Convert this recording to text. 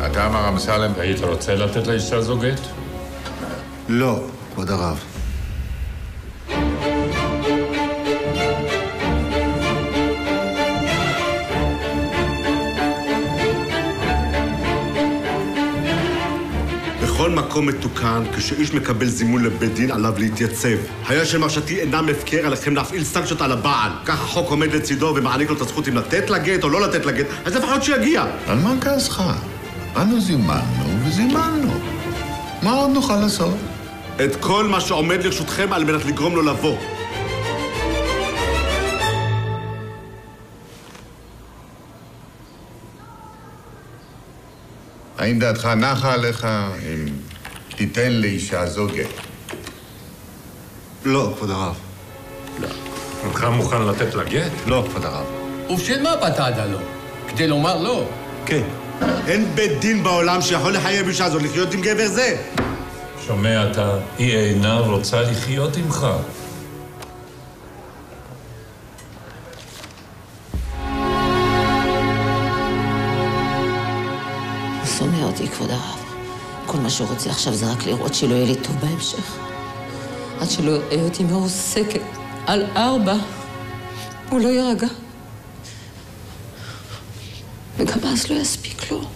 אתה מר אמסלם, היית רוצה לתת לאישה זו גט? לא, כבוד הרב. בכל מקום מתוקן, כשאיש מקבל זימון לבית דין, עליו להתייצב. היה שמרשתי אינם הפקר עליכם להפעיל סנקציות על הבעל. כך החוק עומד לצידו ומעניק לו את הזכות אם לתת לגט או לא לתת לגט, אז לפחות שיגיע. על מה כעסך? אנו זימנו וזימנו. מה עוד נוכל לעשות? את כל מה שעומד לרשותכם על מנת לגרום לו לבוא. האם דעתך נחה עליך אם תיתן לאישה זו גט? לא, כבוד הרב. לא. אינך מוכן לתת לה גט? לא, כבוד הרב. ובשביל מה באת עד הלא? כדי לומר לא? כן. אין בית דין בעולם שיכול לחייב אישה זו לחיות עם גבר זה. שומע אתה, היא אינה רוצה לחיות עמך. הוא שונא אותי, כבוד הרב. כל מה שהוא רוצה עכשיו זה רק לראות שלא יהיה לי טוב בהמשך. עד שלא יראה אותי מרוסקת על 4, הוא לא יירגע. וגם אז לא יספיק לו.